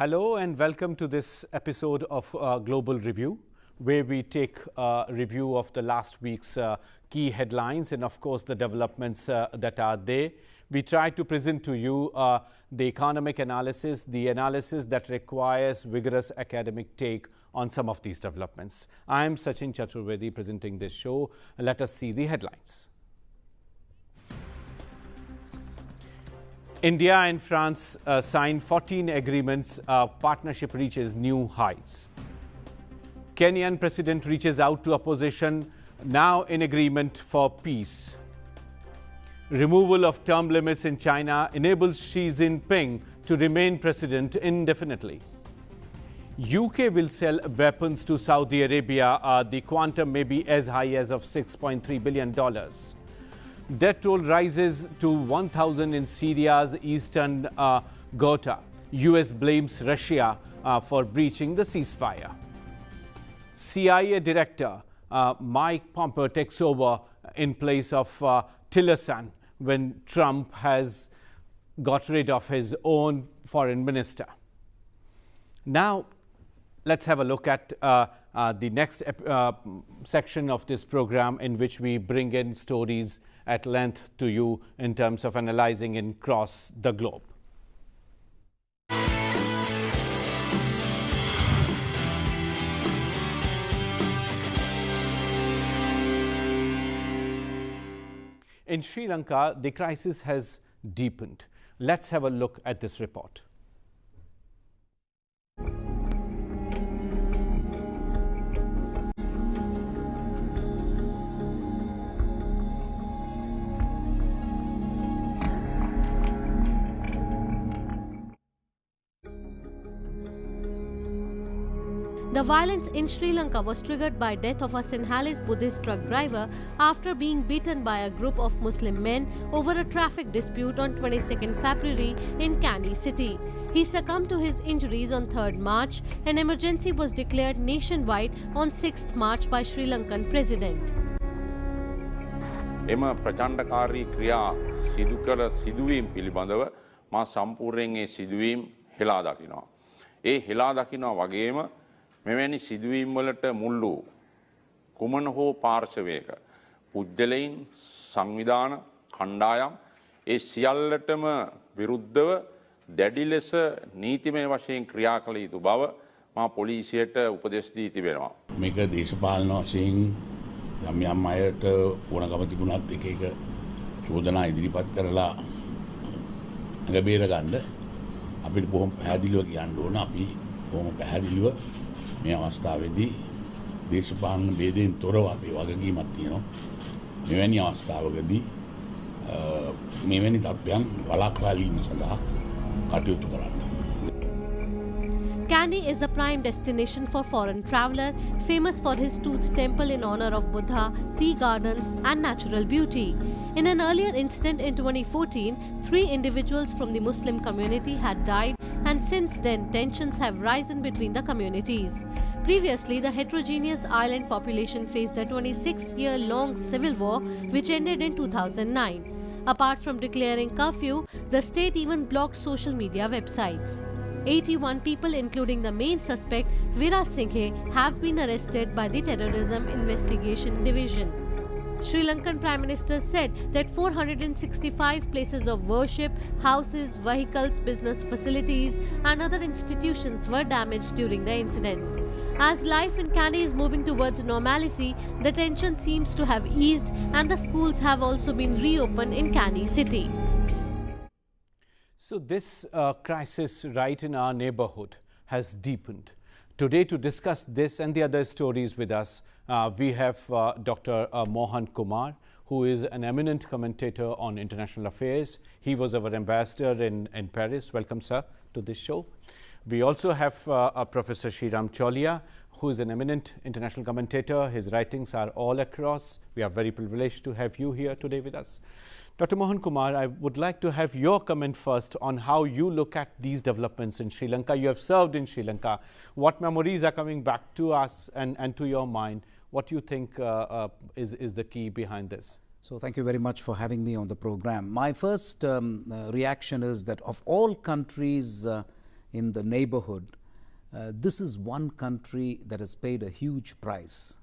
Hello and welcome to this episode of Global Review, where we take a review of the last week's key headlines and, of course, the developments that are there. We try to present to you the economic analysis, the analysis that requires vigorous academic take on some of these developments. I am Sachin Chaturvedi presenting this show. Let us see the headlines. India and France signed 14 agreements. Partnership reaches new heights. Kenyan president reaches out to opposition, now in agreement for peace. Removal of term limits in China enables Xi Jinping to remain president indefinitely. UK will sell weapons to Saudi Arabia. The quantum may be as high as of $6.3 billion. Death toll rises to 1,000 in Syria's eastern Ghouta. US blames Russia for breaching the ceasefire. CIA Director Mike Pompeo takes over in place of Tillerson when Trump has got rid of his own foreign minister. Now, let's have a look at the next section of this program, in which we bring in stories at length to you in terms of analyzing across the globe. In Sri Lanka, the crisis has deepened. Let's have a look at this report. The violence in Sri Lanka was triggered by death of a Sinhalese Buddhist truck driver after being beaten by a group of Muslim men over a traffic dispute on 22nd February in Kandy city. He succumbed to his injuries on 3rd March. An emergency was declared nationwide on 6th March by Sri Lankan president. එම ප්‍රචණ්ඩකාරී ක්‍රියා සිදු කළ සිදුවීම් පිළිබඳව මා සම්පූර්ණයෙන් ඒ සිදුවීම් හෙලා දකිනවා. ඒ හෙලා දකිනවා වගේම මෙවැනි සිදුවීම් වලට මුල් වූ කුමන හෝ පාර්ශවයක පුද්ගලයන් සංවිධාන කණ්ඩායම් ඒ සියල්ලටම විරුද්ධව දැඩි ලෙස නීතිමය වශයෙන් ක්‍රියා කළ යුතු බව මා පොලිසියට උපදෙස් දී තිබෙනවා. මේක දේශපාලන වශයෙන් යම් යම් අයට ඕනකම තිබුණත් එක එක චෝදනා ඉදිරිපත් කරලා අඟ බේර ගන්න අපිට බොහොම පැහැදිලිව කියන්න ඕන. අපි බොහොම පැහැදිලිව මේ අවස්ථාවේදී දේශපාලන ભેදයෙන් තොරව අපේ වගකීමක් තියෙනවා. මෙවැනි අවස්ථාවකදී මෙවැනි තත්ත්වයන් වළක්වා ගැනීම සඳහා කටයුතු කරන්න. Kandy is a prime destination for foreign traveller, famous for his tooth temple in honor of Buddha, tea gardens and natural beauty. In an earlier incident in 2014, 3 individuals from the Muslim community had died, and since then tensions have risen between the communities. Previously, the heterogeneous island population faced a 26-year-long civil war which ended in 2009. Apart from declaring curfew, the state even blocked social media websites. 81 people, including the main suspect, Veera Singhe, have been arrested by the Terrorism Investigation Division. Sri Lankan Prime Minister said that 465 places of worship, houses, vehicles, business facilities and other institutions were damaged during the incidents. As life in Kandy is moving towards normalcy, the tension seems to have eased and the schools have also been reopened in Kandy city. So this crisis right in our neighborhood has deepened. Today, to discuss this and the other stories with us, we have Dr. Mohan Kumar, who is an eminent commentator on international affairs. He was our ambassador in Paris. Welcome, sir, to this show. We also have Professor Sreeram Chaulia, who is an eminent international commentator. His writings are all across. We are very privileged to have you here today with us. Dr. Mohan Kumar, I would like to have your comment first on how you look at these developments in Sri Lanka. You have served in Sri Lanka. What memories are coming back to us and to your mind? What do you think is the key behind this? So thank you very much for having me on the program. My first reaction is that of all countries in the neighborhood, this is one country that has paid a huge price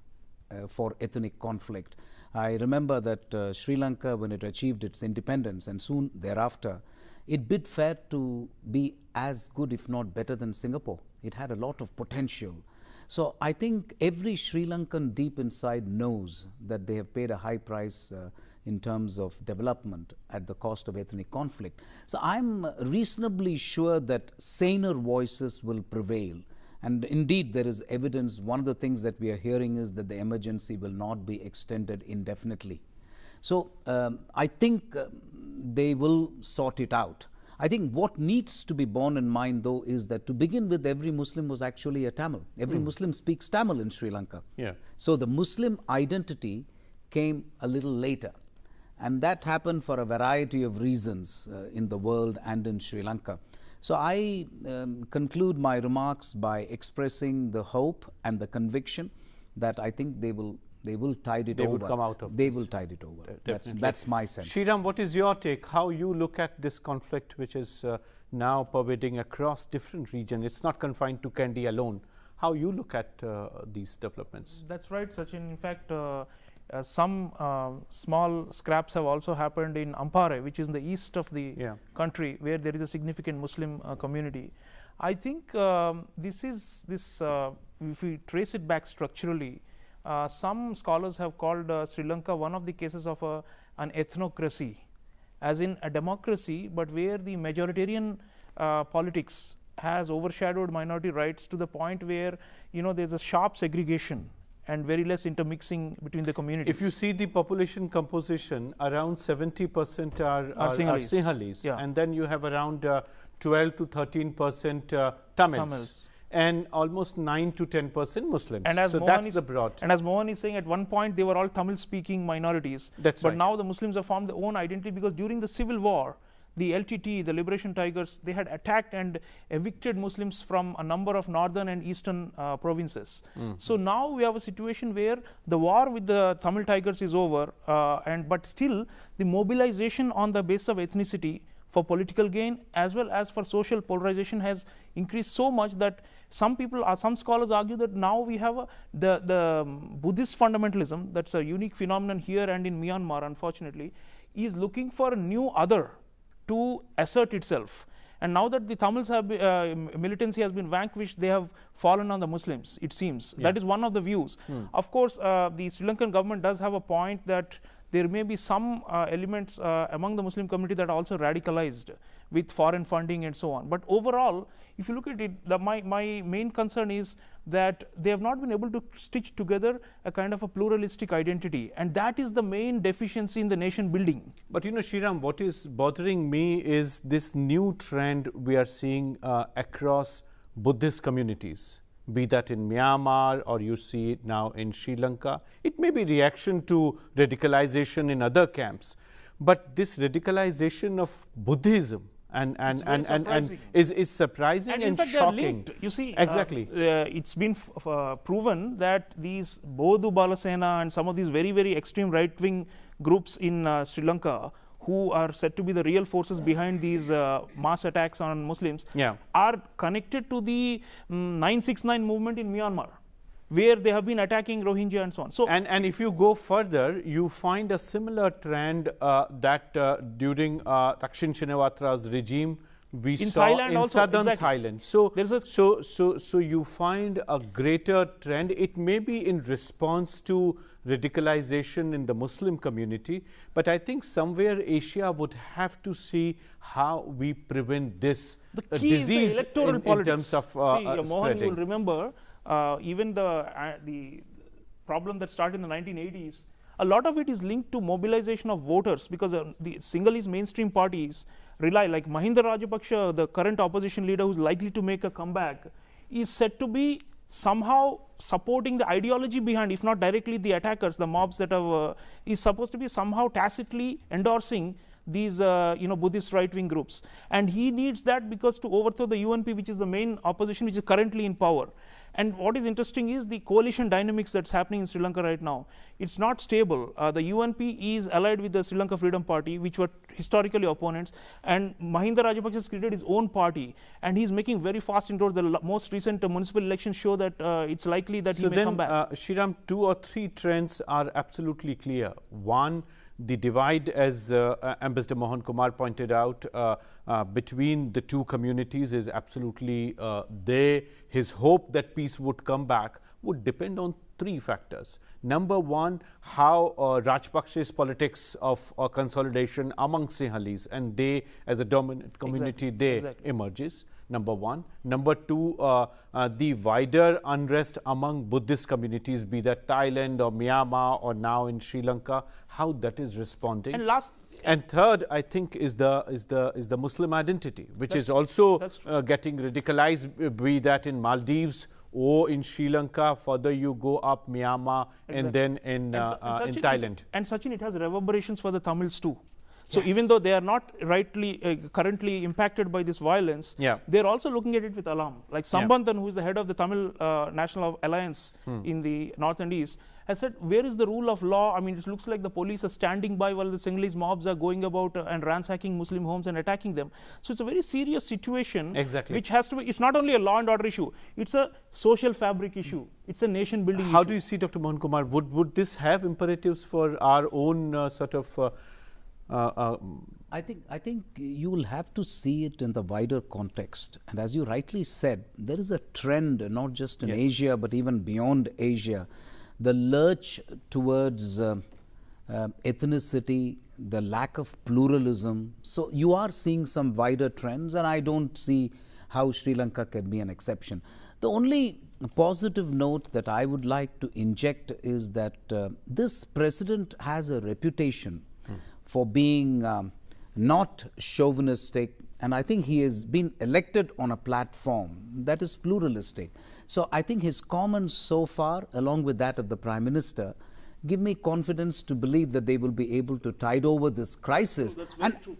for ethnic conflict. I remember that Sri Lanka, when it achieved its independence and soon thereafter, it bid fair to be as good, if not better, than Singapore. It had a lot of potential. So I think every Sri Lankan deep inside knows that they have paid a high price in terms of development at the cost of ethnic conflict. So I'm reasonably sure that saner voices will prevail. And indeed, there is evidence. One of the things that we are hearing is that the emergency will not be extended indefinitely. So I think they will sort it out. I think what needs to be borne in mind, though, is that to begin with, every Muslim was actually a Tamil. Every Muslim speaks Tamil in Sri Lanka. Yeah. So the Muslim identity came a little later. And that happened for a variety of reasons in the world and in Sri Lanka. So I conclude my remarks by expressing the hope and the conviction that I think they will tide it over. They would come out of They this. will tide it over. Definitely. That's my sense. Sreeram, what is your take? How you look at this conflict, which is now pervading across different regions? It's not confined to Kandy alone. How you look at these developments? That's right, Sachin. In fact, some small scraps have also happened in Ampare, which is in the east of the country, where there is a significant Muslim community. I think if we trace it back structurally, some scholars have called Sri Lanka one of the cases of an ethnocracy, as in a democracy, but where the majoritarian politics has overshadowed minority rights to the point where there's a sharp segregation and very less intermixing between the communities. If you see the population composition, around 70% are Sinhalese, and then you have around 12 to 13% Tamils, and almost 9 to 10% Muslims. And as so that's the broad. And as Mohan is saying, at one point they were all Tamil-speaking minorities. That's but right. now the Muslims have formed their own identity, because during the civil war, the LTT, the Liberation Tigers, they had attacked and evicted Muslims from a number of northern and eastern provinces. So now we have a situation where the war with the Tamil Tigers is over, but still the mobilization on the basis of ethnicity for political gain as well as for social polarization has increased so much that some scholars argue that now we have the Buddhist fundamentalism, that's a unique phenomenon here and in Myanmar, unfortunately, is looking for a new other to assert itself. And now that the Tamils have militancy has been vanquished, they have fallen on the Muslims, it seems. That is one of the views. Of course, the Sri Lankan government does have a point that there may be some elements among the Muslim community that are also radicalized with foreign funding and so on. But overall, if you look at it, my main concern is that they have not been able to stitch together a kind of a pluralistic identity, and that is the main deficiency in the nation building. But Sreeram, what is bothering me is this new trend we are seeing across Buddhist communities, be that in Myanmar or you see it now in Sri Lanka. It may be reaction to radicalization in other camps, but this radicalization of Buddhism is surprising and in fact shocking. they are linked. You see, exactly. It's been proven that these Bodhu Balasena and some of these very, very extreme right-wing groups in Sri Lanka, who are said to be the real forces behind these mass attacks on Muslims, are connected to the 969 movement in Myanmar, where they have been attacking Rohingya and so on. So, and if you go further, you find a similar trend that during Thaksin Shinawatра's regime we saw Thailand in also, southern exactly. Thailand. So you find a greater trend. It may be in response to radicalization in the Muslim community, but I think somewhere Asia would have to see how we prevent this disease in terms of Mohan, spreading. you will remember even the problem that started in the 1980s, a lot of it is linked to mobilization of voters, because the Sinhalese mainstream parties rely, like Mahinda Rajapaksa, the current opposition leader who is likely to make a comeback, is said to be somehow supporting the ideology behind, if not directly the attackers, the mobs that have, is supposed to be somehow tacitly endorsing these Buddhist right-wing groups. And he needs that because to overthrow the UNP, which is the main opposition which is currently in power. And what is interesting is the coalition dynamics that's happening in Sri Lanka right now. It's not stable. The UNP is allied with the Sri Lanka Freedom Party, which were historically opponents, and Mahinda Rajapaksa has created his own party, and he's making very fast inroads. The most recent municipal elections show that it's likely that he may come back. Sreeram, 2 or 3 trends are absolutely clear. One, the divide, as Ambassador Mohan Kumar pointed out, between the two communities is absolutely there. His hope that peace would come back would depend on 3 factors. Number one, how Rajpaksha's politics of consolidation among Sinhalese and they as a dominant community there emerges. Number one. Number two, the wider unrest among Buddhist communities, be that Thailand or Myanmar or now in Sri Lanka, how that is responding. And third, I think, is the Muslim identity, which is also getting radicalized, be that in Maldives or in Sri Lanka. Further you go up, Myanmar, and then in Thailand. And Sachin, it has reverberations for the Tamils too. So even though they are not currently impacted by this violence, they're also looking at it with alarm. Like Sambandhan, who is the head of the Tamil National Alliance in the North and East, has said, where is the rule of law? I mean, it looks like the police are standing by while the Sinhalese mobs are going about and ransacking Muslim homes and attacking them. So it's a very serious situation, which has to be, it's not only a law and order issue, it's a social fabric issue. It's a nation building issue. How do you see, Dr. Mohan Kumar, would this have imperatives for our own sort of I think you will have to see it in the wider context. And as you rightly said, there is a trend not just in Asia but even beyond Asia. The lurch towards ethnicity, the lack of pluralism. So you are seeing some wider trends, and I don't see how Sri Lanka can be an exception. The only positive note that I would like to inject is that this president has a reputation for being not chauvinistic, and I think he has been elected on a platform that is pluralistic. So I think his comments so far, along with that of the Prime Minister, give me confidence to believe that they will be able to tide over this crisis.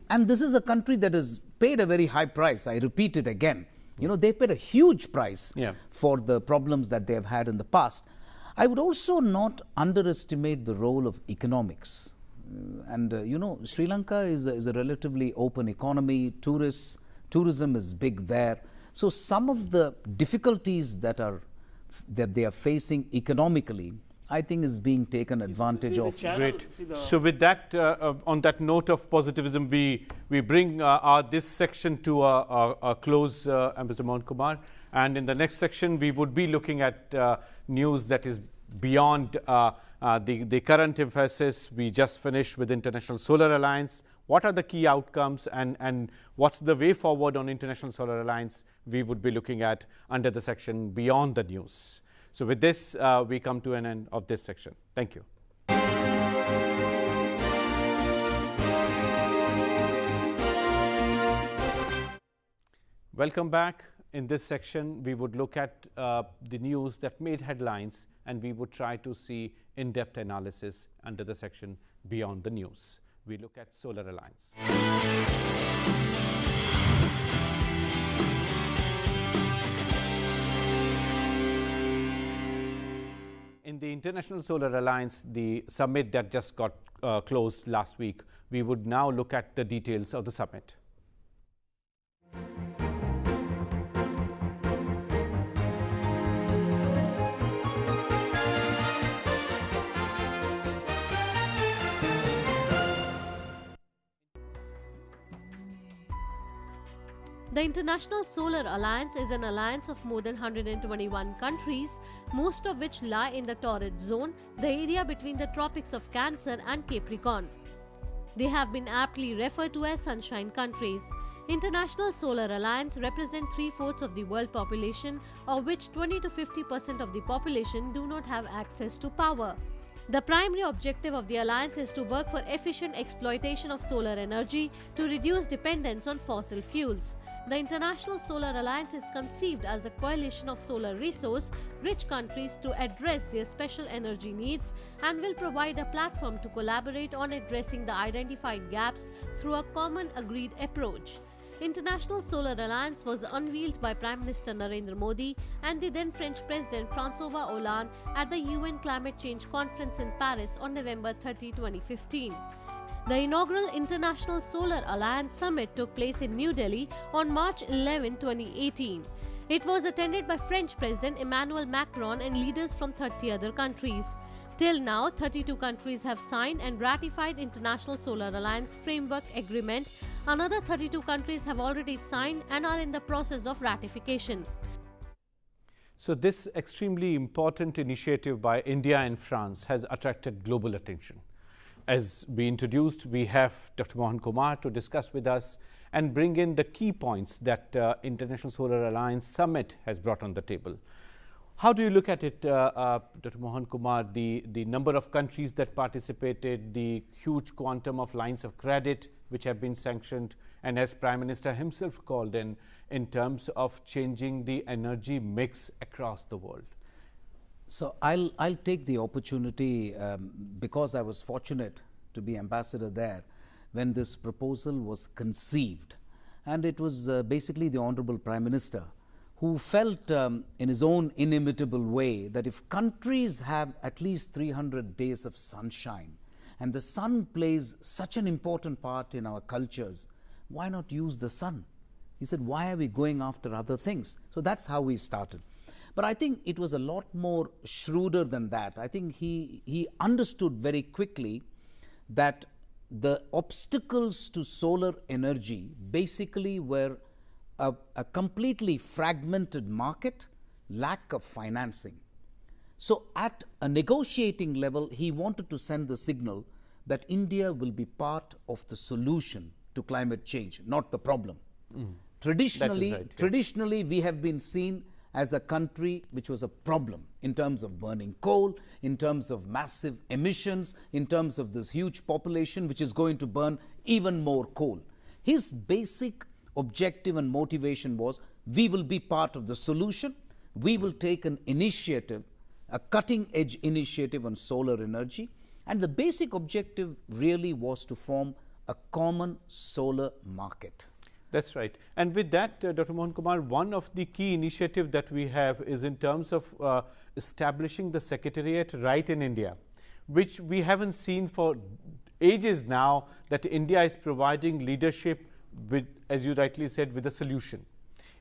And this is a country that has paid a very high price. I repeat it again. You know, they've paid a huge price for the problems that they have had in the past. I would also not underestimate the role of economics. You know, Sri Lanka is a relatively open economy. Tourism is big there. So some of the difficulties that they are facing economically, I think, is being taken advantage of. Great. So with that, on that note of positivism, we bring this section to a close, Ambassador Mohan Kumar. And in the next section, we would be looking at news that is beyond the current emphasis. We just finished with International Solar Alliance. What are the key outcomes and what's the way forward on International Solar Alliance we would be looking at under the section beyond the news. So with this, we come to an end of this section. Thank you. Welcome back. In this section, we would look at the news that made headlines, and we would try to see in-depth analysis under the section beyond the news. We look at Solar Alliance. In the International Solar Alliance, the summit that just got closed last week, we would now look at the details of the summit. The International Solar Alliance is an alliance of more than 121 countries, most of which lie in the torrid zone, the area between the tropics of Cancer and Capricorn. They have been aptly referred to as sunshine countries. International Solar Alliance represents 3/4 of the world population, of which 20 to 50% of the population do not have access to power. The primary objective of the alliance is to work for efficient exploitation of solar energy to reduce dependence on fossil fuels. The International Solar Alliance is conceived as a coalition of solar resource-rich countries to address their special energy needs and will provide a platform to collaborate on addressing the identified gaps through a common agreed approach. International Solar Alliance was unveiled by Prime Minister Narendra Modi and the then French President François Hollande at the UN Climate Change Conference in Paris on November 30, 2015. The inaugural International Solar Alliance Summit took place in New Delhi on March 11, 2018. It was attended by French President Emmanuel Macron and leaders from 30 other countries. Till now, 32 countries have signed and ratified International Solar Alliance Framework Agreement. Another 32 countries have already signed and are in the process of ratification. So this extremely important initiative by India and France has attracted global attention. As we introduced, we have Dr. Mohan Kumar to discuss with us and bring in the key points that International Solar Alliance Summit has brought on the table. How do you look at it, Dr. Mohan Kumar, the number of countries that participated, the huge quantum of lines of credit which have been sanctioned, and as Prime Minister himself called in terms of changing the energy mix across the world? So I'll take the opportunity because I was fortunate to be ambassador there when this proposal was conceived, and it was basically the Honorable Prime Minister who felt in his own inimitable way that if countries have at least 300 days of sunshine and the sun plays such an important part in our cultures, why not use the sun? He said, why are we going after other things? So that's how we started. But I think it was a lot more shrewder than that. I think he understood very quickly that the obstacles to solar energy basically were a completely fragmented market, lack of financing. So at a negotiating level, he wanted to send the signal that India will be part of the solution to climate change, not the problem. Traditionally, we have been seen as a country which was a problem in terms of burning coal, in terms of massive emissions, in terms of this huge population which is going to burn even more coal. His basic objective and motivation was, we will be part of the solution, we will take an initiative, a cutting-edge initiative on solar energy, and the basic objective really was to form a common solar market. That's right. And with that, Dr. Mohan Kumar, one of the key initiatives that we have is in terms of establishing the secretariat right in India, which we haven't seen for ages now, that India is providing leadership with, as you rightly said, with a solution.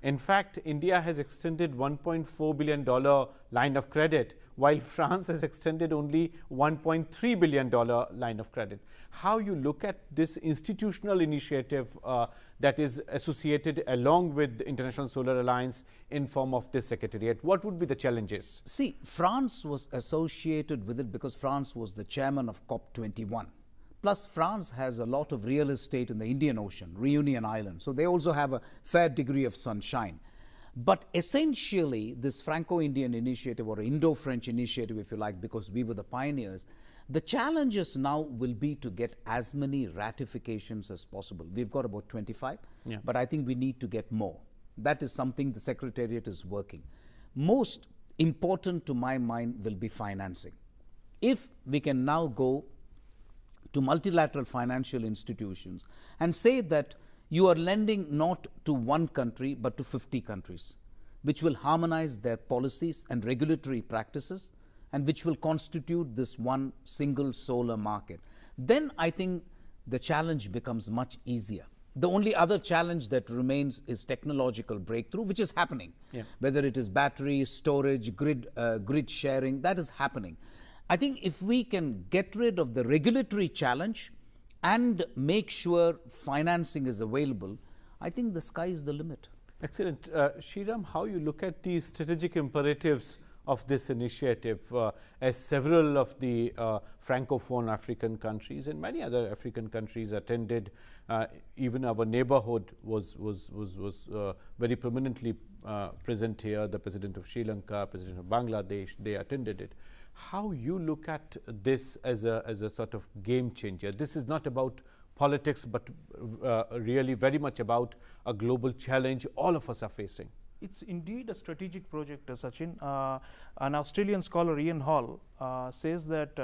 In fact, India has extended $1.4 billion line of credit, while France has extended only $1.3 billion line of credit. How you look at this institutional initiative that is associated along with the International Solar Alliance in form of this secretariat? What would be the challenges? See, France was associated with it because France was the chairman of COP21. Plus, France has a lot of real estate in the Indian Ocean, Reunion Island. So they also have a fair degree of sunshine. But essentially, this Franco-Indian initiative, or Indo-French initiative, if you like, because we were the pioneers, the challenges now will be to get as many ratifications as possible. We've got about 25, but I think we need to get more. That is something the Secretariat is working. Most important to my mind will be financing. If we can now go to multilateral financial institutions and say that you are lending not to one country but to 50 countries, which will harmonize their policies and regulatory practices and which will constitute this one single solar market, then I think the challenge becomes much easier. The only other challenge that remains is technological breakthrough, which is happening. Whether it is battery, storage, grid sharing, that is happening. I think if we can get rid of the regulatory challenge and make sure financing is available, I think the sky is the limit. Excellent. Sreeram, how you look at the strategic imperatives of this initiative, as several of the Francophone African countries and many other African countries attended, even our neighborhood was very prominently present here. The President of Sri Lanka, President of Bangladesh, they attended it. How you look at this as a sort of game changer? This is not about politics, but really very much about a global challenge all of us are facing. It's indeed a strategic project, Sachin. An Australian scholar, Ian Hall, says that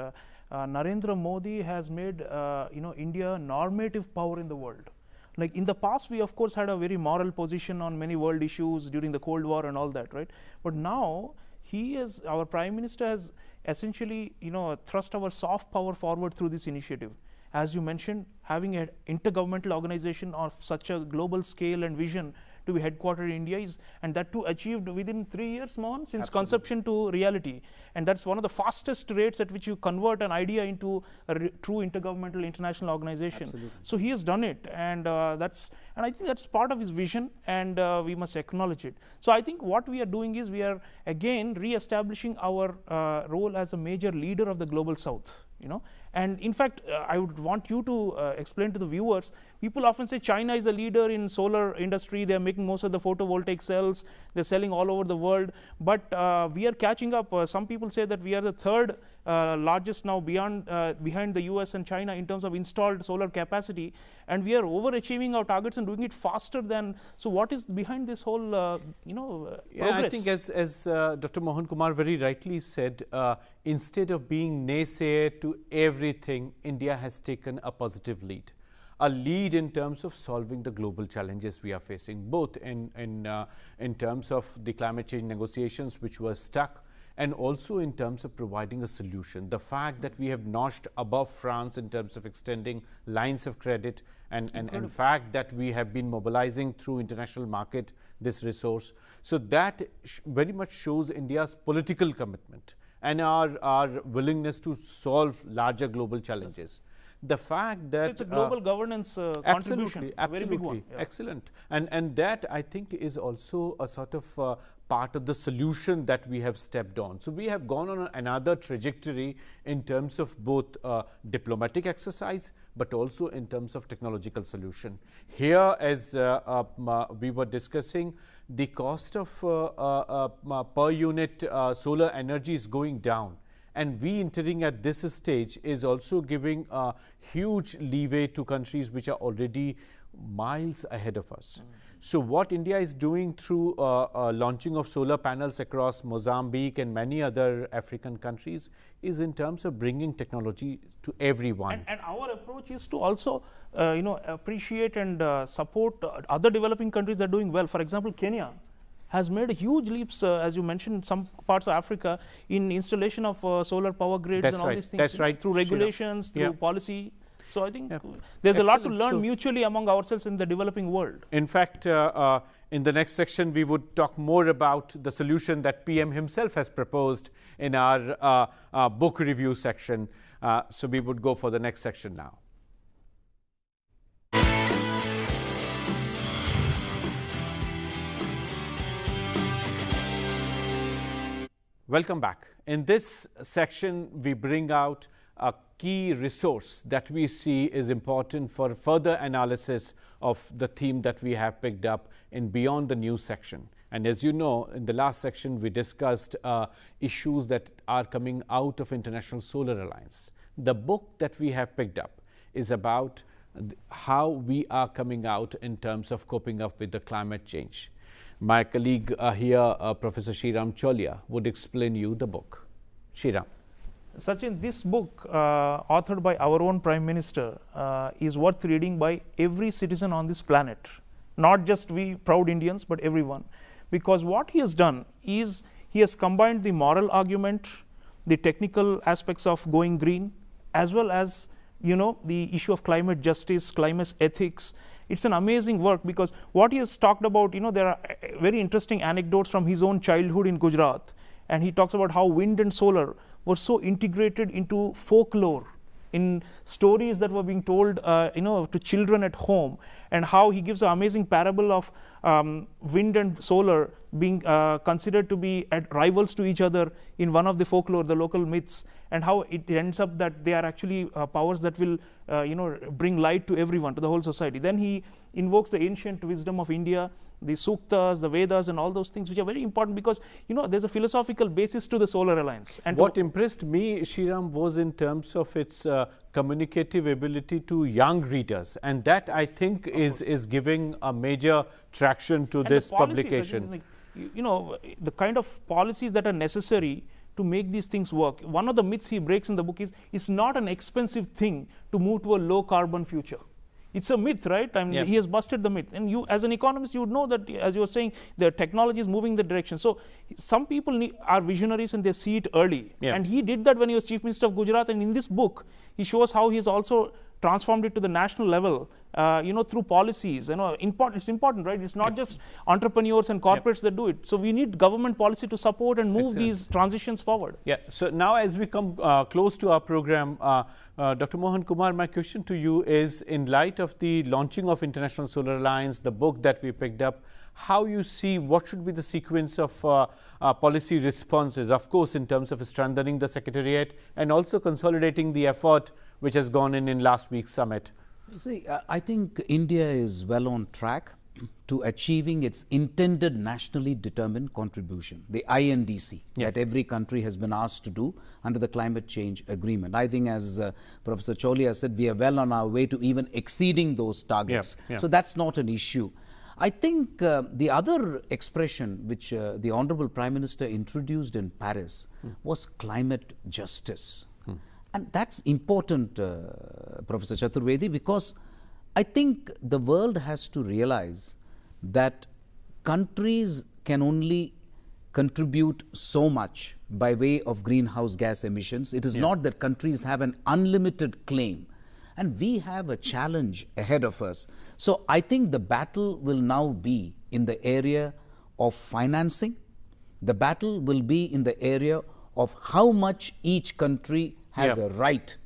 Narendra Modi has made India a normative power in the world. Like in the past, we of course had a very moral position on many world issues during the Cold War and all that, right? But now our Prime Minister has essentially, thrust our soft power forward through this initiative. As you mentioned, having an intergovernmental organization of such a global scale and vision to be headquartered in India and that too achieved within 3 years, Mohan, since conception to reality. And that's one of the fastest rates at which you convert an idea into a true intergovernmental international organization. Absolutely. So he has done it, and I think that's part of his vision, and we must acknowledge it. So I think what we are doing is we are again re-establishing our role as a major leader of the global South. And in fact, I would want you to explain to the viewers, people often say China is a leader in solar industry, they're making most of the photovoltaic cells, they're selling all over the world, but we are catching up. Some people say that we are the third largest now behind the US and China in terms of installed solar capacity, and we are overachieving our targets and doing it faster than, so what is behind this whole, progress? I think as Dr. Mohan Kumar very rightly said, instead of being naysayer to everything, India has taken a positive lead. A lead in terms of solving the global challenges we are facing, both in terms of the climate change negotiations which were stuck, and also in terms of providing a solution. The fact that we have notched above France in terms of extending lines of credit, and fact that we have been mobilizing through international market this resource. So that very much shows India's political commitment and our willingness to solve larger global challenges. The fact that it's a global governance contribution, absolutely, a very big one. Yeah. Excellent, and that I think is also a sort of part of the solution that we have stepped on. So we have gone on another trajectory in terms of both diplomatic exercise, but also in terms of technological solution. Here, as we were discussing, the cost of per unit solar energy is going down. And we entering at this stage is also giving a huge leeway to countries which are already miles ahead of us. So what India is doing through launching of solar panels across Mozambique and many other African countries is in terms of bringing technology to everyone. And our approach is to also appreciate and support other developing countries that are doing well. For example, Kenya has made huge leaps, as you mentioned, in some parts of Africa, in installation of solar power grids and all these things. That's right. Through regulations, through policy. So I think there's a lot to learn mutually among ourselves in the developing world. In fact, in the next section, we would talk more about the solution that PM himself has proposed in our book review section. So we would go for the next section now. Welcome back. In this section, we bring out a key resource that we see is important for further analysis of the theme that we have picked up in Beyond the News section. And as you know, in the last section, we discussed issues that are coming out of International Solar Alliance. The book that we have picked up is about how we are coming out in terms of coping up with the climate change. My colleague here, Professor Sreeram Chaulia, would explain you the book. Sreeram. Sachin, this book, authored by our own Prime Minister, is worth reading by every citizen on this planet. Not just we proud Indians, but everyone. Because what he has done is he has combined the moral argument, the technical aspects of going green, as well as the issue of climate justice, climate ethics. It's an amazing work because what he has talked about, there are very interesting anecdotes from his own childhood in Gujarat. And he talks about how wind and solar were so integrated into folklore, in stories that were being told, to children at home, and how he gives an amazing parable of wind and solar being considered to be rivals to each other in one of the folklore, the local myths, and how it ends up that they are actually powers that will, bring light to everyone, to the whole society. Then he invokes the ancient wisdom of India, the Suktas, the Vedas, and all those things, which are very important because, there's a philosophical basis to the Solar Alliance. And what impressed me, Sreeram, was in terms of its communicative ability to young readers. And that, I think, is giving a major traction to this publication. The kind of policies that are necessary to make these things work. One of the myths he breaks in the book is it's not an expensive thing to move to a low carbon future. It's a myth, right? I mean, he has busted the myth. And you, as an economist, you would know that, as you were saying, the technology is moving the direction. So some people are visionaries and they see it early. And he did that when he was Chief Minister of Gujarat. And in this book, he shows how he has also transformed it to the national level, through policies. It's important, right? It's not just entrepreneurs and corporates that do it. So we need government policy to support and move these transitions forward. Yeah. So now, as we come close to our program, Dr. Mohan Kumar, my question to you is, in light of the launching of International Solar Alliance, the book that we picked up, how you see what should be the sequence of policy responses, of course, in terms of strengthening the Secretariat and also consolidating the effort which has gone in last week's summit? See, I think India is well on track to achieving its intended nationally determined contribution, the INDC, that every country has been asked to do under the climate change agreement. I think, as Professor Chaulia said, we are well on our way to even exceeding those targets. So that's not an issue. I think the other expression which the Honorable Prime Minister introduced in Paris was climate justice. And that's important, Professor Chaturvedi, because I think the world has to realize that countries can only contribute so much by way of greenhouse gas emissions. It is not that countries have an unlimited claim. And we have a challenge ahead of us. So I think the battle will now be in the area of financing. The battle will be in the area of how much each country has a right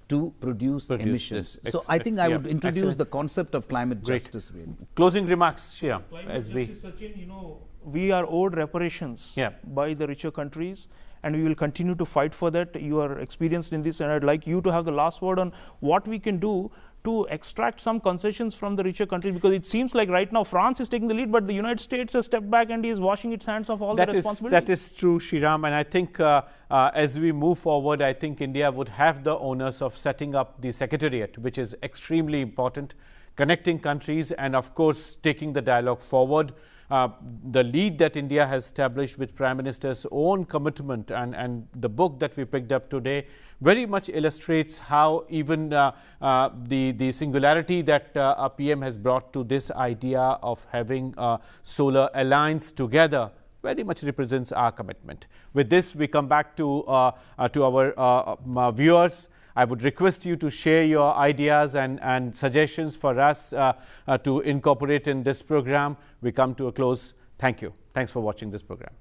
to produce emissions. So I think I would introduce the concept of climate justice. Really. Closing remarks, Climate justice, Sachin, we are owed reparations by the richer countries, and we will continue to fight for that. You are experienced in this, and I'd like you to have the last word on what we can do to extract some concessions from the richer countries, because it seems like right now France is taking the lead, but the United States has stepped back and is washing its hands of all the responsibility. That is true, Sreeram, and I think as we move forward, I think India would have the onus of setting up the Secretariat, which is extremely important, connecting countries and of course taking the dialogue forward. The lead that India has established with Prime Minister's own commitment and the book that we picked up today very much illustrates how even the singularity that our PM has brought to this idea of having a solar alliance together very much represents our commitment. With this, we come back to our viewers. I would request you to share your ideas and suggestions for us to incorporate in this program. We come to a close. Thank you. Thanks for watching this program.